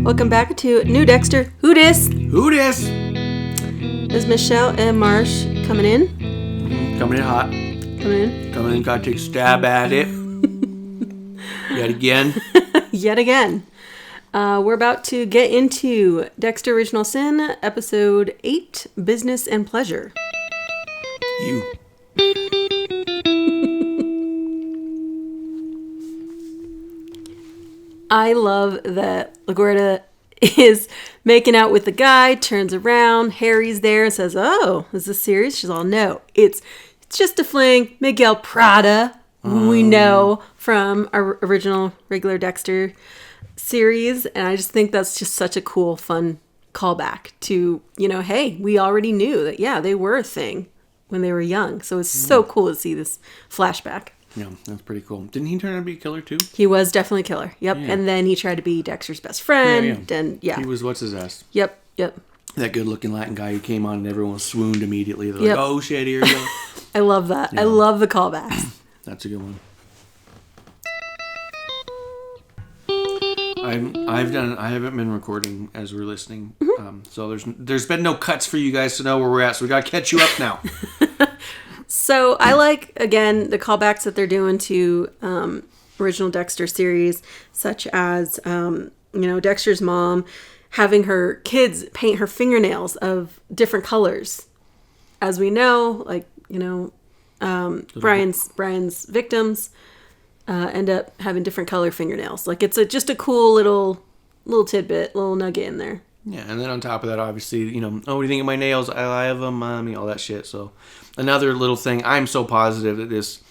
Welcome back to New Dexter. Who dis? Who dis? Is Michelle and Marsh coming in? Coming in hot. Coming in, gotta take a stab at it. Yet again. Yet again. We're about to get into Dexter Original Sin, Episode 8, Business and Pleasure. You. I love that LaGuardia is making out with the guy, turns around, Harry's there and says, "Oh, is this serious?" She's all, "No, it's just a fling." Miguel Prada, we know from our original regular Dexter series. And I just think that's just such a cool, fun callback to, hey, we already knew that, yeah, they were a thing when they were young. So it's so cool to see this flashback. Yeah, that's pretty cool. Didn't he turn out to be a killer too? He was definitely a killer. Yep. Yeah. And then he tried to be Dexter's best friend. Yeah. And yeah. He was, what's his ass? Yep. That good looking Latin guy who came on and everyone swooned immediately. They're Yep. like, oh shit, here you go. I love that. Yeah. I love the callbacks. That's a good one. I haven't been recording as we're listening. So there's been no cuts for you guys to know where we're at. So we got to catch you up now. So I like, again, the callbacks that they're doing to original Dexter series, such as, Dexter's mom having her kids paint her fingernails of different colors. As we know, Brian's victims end up having different color fingernails. Like, it's just a cool little tidbit, little nugget in there. Yeah, and then on top of that, obviously, oh, what do you think of my nails? I have them, mommy, all that shit. So another little thing, I'm so positive that this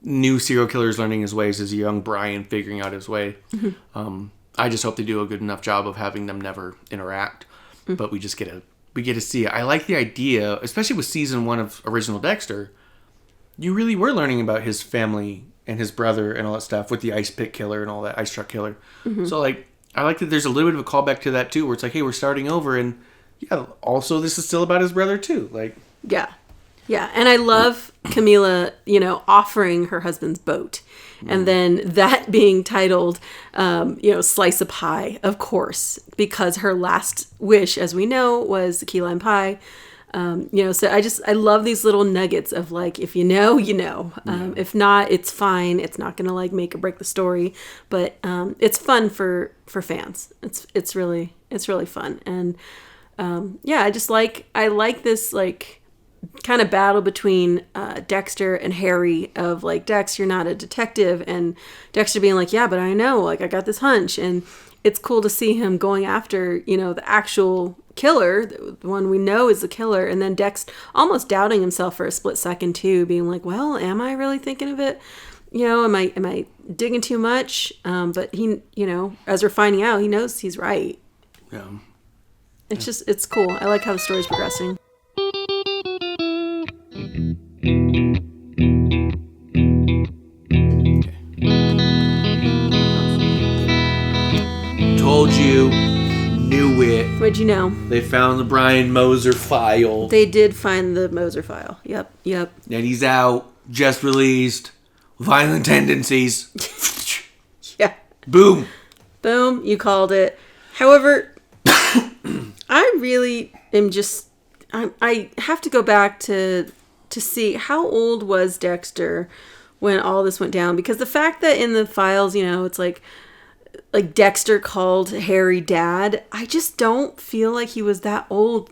new serial killer is learning his ways as a young Brian figuring out his way. Mm-hmm. I just hope they do a good enough job of having them never interact. Mm-hmm. But we get to see it. I like the idea, especially with season 1 of original Dexter. You really were learning about his family and his brother and all that stuff with the ice pick killer and all that ice truck killer. Mm-hmm. So I like that there's a little bit of a callback to that too, where it's like, hey, we're starting over, and yeah, also this is still about his brother too. Yeah, and I love Camila, offering her husband's boat, and then that being titled, Slice of Pie, of course, because her last wish, as we know, was the key lime pie. So I love these little nuggets of if you know, you know. If not, it's fine. It's not gonna make or break the story, but it's fun for fans. It's really fun, and I like this kind of battle between Dexter and Harry of Dex, you're not a detective, and Dexter being yeah, but I know, I got this hunch, and it's cool to see him going after the actual killer, the one we know is the killer, and then Dex almost doubting himself for a split second too, being well, am I really thinking of it? Am I digging too much? But he, as we're finding out, he knows he's right. Yeah. It's cool. I like how the story's progressing. Told you. Knew it. What'd you know? They found the Brian Moser file. They did find the Moser file. Yep. And he's out, just released, violent tendencies. Yeah. Boom, you called it. However, I really am I have to go back to see how old was Dexter when all this went down, because the fact that in the files, it's like Dexter called Harry dad, I just don't feel like he was that old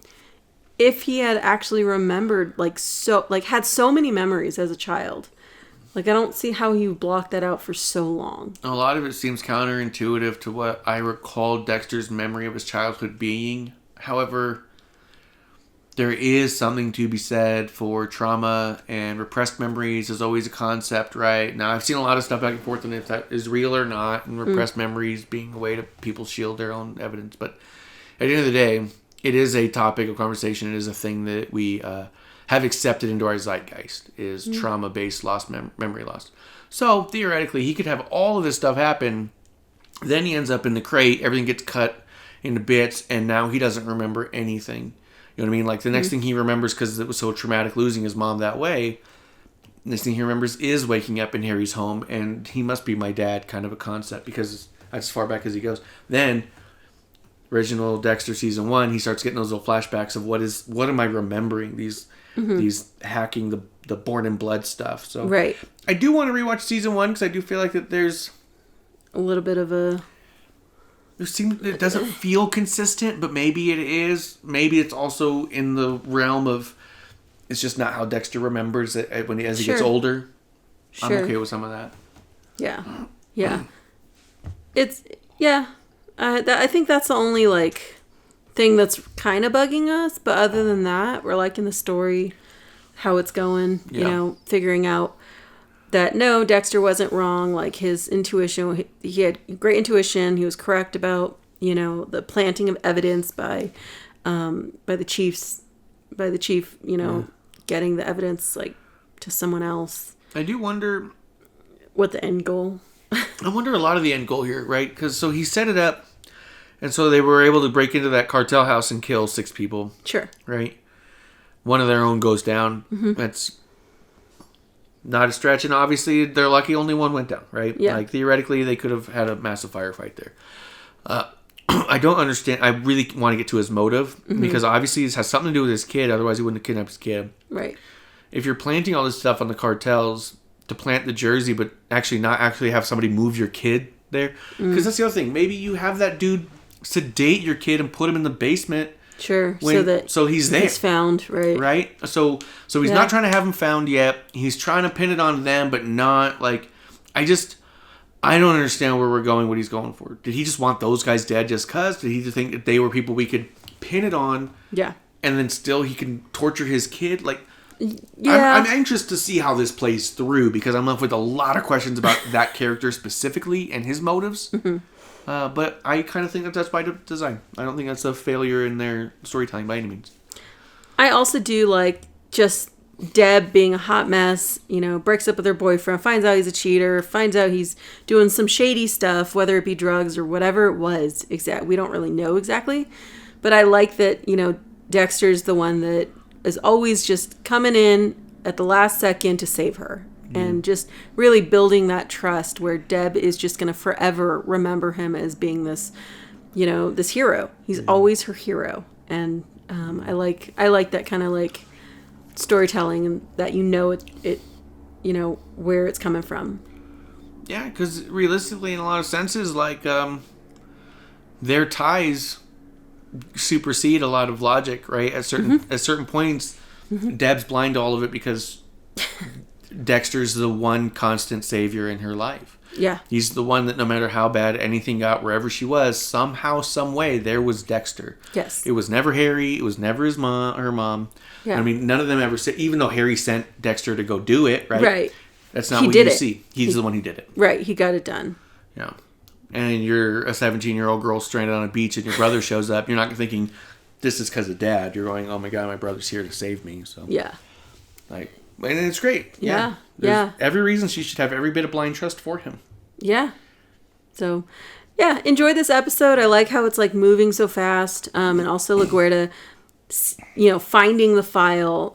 if he had actually remembered had so many memories as a child. I don't see how he blocked that out for so long. A lot of it seems counterintuitive to what I recall Dexter's memory of his childhood being. However, there is something to be said for trauma, and repressed memories is always a concept, right? Now, I've seen a lot of stuff back and forth on if that is real or not, and repressed memories being a way to people shield their own evidence. But at the end of the day, it is a topic of conversation. It is a thing that we have accepted into our zeitgeist, is trauma-based memory loss. So, theoretically, he could have all of this stuff happen, then he ends up in the crate, everything gets cut into bits, and now he doesn't remember anything. You know what I mean? The next thing he remembers, because it was so traumatic losing his mom that way, next thing he remembers is waking up in Harry's home, and he must be my dad kind of a concept, because That's as far back as he goes. Then, original Dexter season 1, he starts getting those little flashbacks of what am I remembering? These hacking the Born in Blood stuff. So right. I do want to rewatch season 1 because I do feel like that there's a little bit of a... It doesn't feel consistent, but maybe it is. Maybe it's also in the realm of it's just not how Dexter remembers it as he gets older. Sure. I'm okay with some of that. Yeah. Yeah. It's... Yeah. I think that's the only, like, thing that's kind of bugging us. But other than that, we're liking the story, how it's going, you know, figuring out that, no, Dexter wasn't wrong. Like, his intuition, he had great intuition. He was correct about, you know, the planting of evidence by the chief, you know, getting the evidence, like, to someone else. I do wonder what the end goal. I wonder a lot of the end goal here, right? Because so he set it up, and so they were able to break into that cartel house and kill 6 people. Sure. Right? One of their own goes down. Mm-hmm. That's not a stretch, and obviously they're lucky only one went down, right? Yeah. Like, theoretically, they could have had a massive firefight there. I don't understand. I really want to get to his motive, because obviously this has something to do with his kid, otherwise he wouldn't have kidnapped his kid. Right. If you're planting all this stuff on the cartels to plant the jersey, but actually not actually have somebody move your kid there, because that's the other thing. Maybe you have that dude sedate your kid and put him in the basement. Sure. So he's there. He's found, right? Right. So he's not trying to have him found yet. He's trying to pin it on them, but not like. I don't understand where we're going. What he's going for? Did he just want those guys dead just cause? Did he just think that they were people we could pin it on? Yeah. And then still he can torture his kid? Like, yeah. I'm anxious to see how this plays through, because I'm left with a lot of questions about that character specifically and his motives. Mm-hmm. But I kind of think that that's by design. I don't think that's a failure in their storytelling by any means. I also do like just Deb being a hot mess, you know, breaks up with her boyfriend, finds out he's a cheater, finds out he's doing some shady stuff, whether it be drugs or whatever it was. We don't really know exactly. But I like that, you know, Dexter's the one that is always just coming in at the last second to save her. And just really building that trust where Deb is just going to forever remember him as being this, you know, this hero. He's always her hero. And I like that kind of like storytelling, and that you know it you know, where it's coming from. Yeah, because realistically, in a lot of senses, like their ties supersede a lot of logic, right? At certain points, Deb's blind to all of it because Dexter's the one constant savior in her life. Yeah. He's the one that no matter how bad anything got, wherever she was, somehow, some way, there was Dexter. Yes. It was never Harry. It was never her mom. Yeah. I mean, none of them ever said, even though Harry sent Dexter to go do it, right? Right. That's not what you see. He's the one who did it. Right. He got it done. Yeah. And you're a 17-year-old girl stranded on a beach and your brother shows up. You're not thinking, this is because of Dad. You're going, oh my God, my brother's here to save me. So yeah. Like, and it's great. Yeah. There's every reason she should have every bit of blind trust for him. Yeah. So, yeah, enjoy this episode. I like how it's like moving so fast. And also LaGuardia, you know, finding the file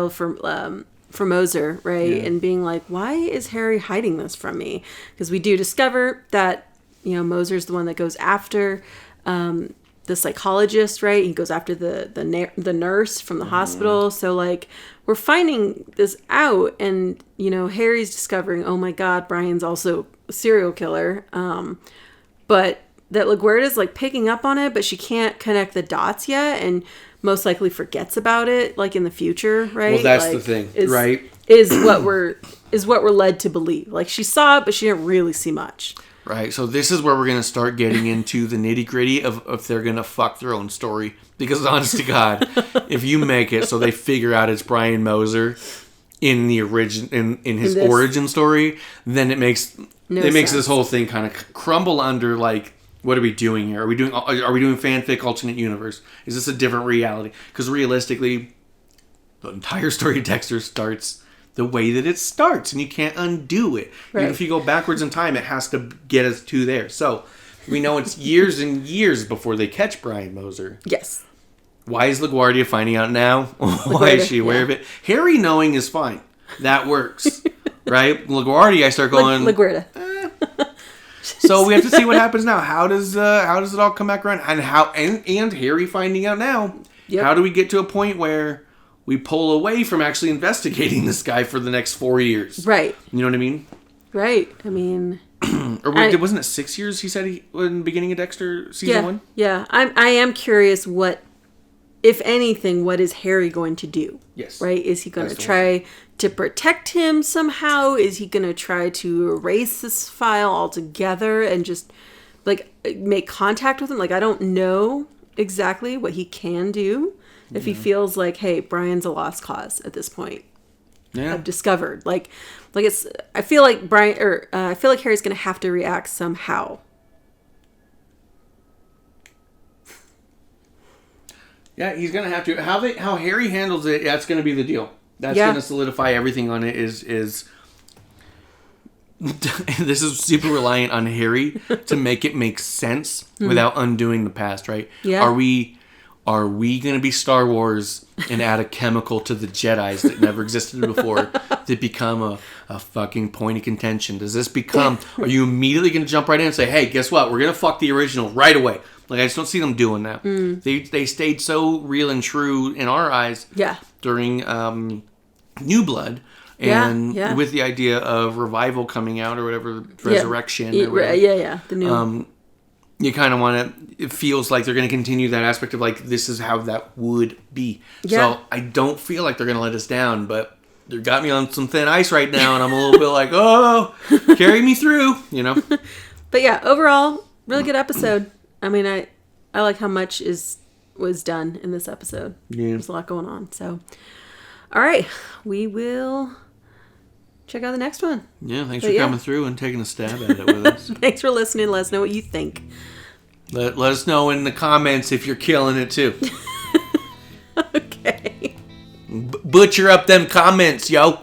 for Moser, right? Yeah. And being like, why is Harry hiding this from me? Because we do discover that, you know, Moser's the one that goes after the psychologist, right? He goes after the nurse from the hospital. So like we're finding this out, and you know, Harry's discovering, oh my God, Brian's also a serial killer. But that LaGuardia's like picking up on it, but she can't connect the dots yet, and most likely forgets about it like in the future, right? Well, that's like, the thing, right? Is what we're led to believe. Like she saw it, but she didn't really see much. Right, so this is where we're going to start getting into the nitty-gritty of if they're going to fuck their own story. Because honest to God, if you make it so they figure out it's Brian Moser in the in his origin story, then it makes this whole thing kind of crumble under, like, what are we doing here? Are we doing fanfic alternate universe? Is this a different reality? Because realistically, the entire story of Dexter starts the way that it starts, and you can't undo it. Right. Even if you go backwards in time, it has to get us to there. So we know it's years and years before they catch Brian Moser. Yes. Why is LaGuardia finding out now? Why is she aware of it? Harry knowing is fine. That works. Right? LaGuardia, I start going... LaGuardia. So we have to see what happens now. How does it all come back around? And Harry finding out now. Yep. How do we get to a point where we pull away from actually investigating this guy for the next 4 years? Right. You know what I mean? Right. I mean... Or wasn't it 6 years he said in the beginning of Dexter season 1? Yeah. I am curious what, if anything, what is Harry going to do? Yes. Right? Is he going to try to protect him somehow? Is he going to try to erase this file altogether and just, like, make contact with him? Like, I don't know exactly what he can do if he feels like, hey, Brian's a lost cause at this point. Yeah. I've discovered. Like it's. I feel like I feel like Harry's going to have to react somehow. Yeah, he's going to have to. How Harry handles it, that's going to be the deal. That's going to solidify everything on it. Is this is super reliant on Harry to make it make sense without undoing the past, right? Yeah. Are we going to be Star Wars and add a chemical to the Jedis that never existed before that become a fucking point of contention? Does this become... Are you immediately going to jump right in and say, hey, guess what? We're going to fuck the original right away. Like, I just don't see them doing that. They stayed so real and true in our eyes during New Blood. And with the idea of revival coming out or whatever, resurrection or whatever. The new... you kind of want to... It feels like they're going to continue that aspect of, like, this is how that would be. Yeah. So I don't feel like they're going to let us down, but they got me on some thin ice right now, and I'm a little bit like, oh, carry me through, you know? But yeah, overall, really good episode. I mean, I like how much was done in this episode. Yeah. There's a lot going on. So, all right, we will... check out the next one. Yeah, thanks for coming through and taking a stab at it with us. Thanks for listening. Let us know what you think. Let us know in the comments if you're killing it too. Okay. Butcher up them comments, yo.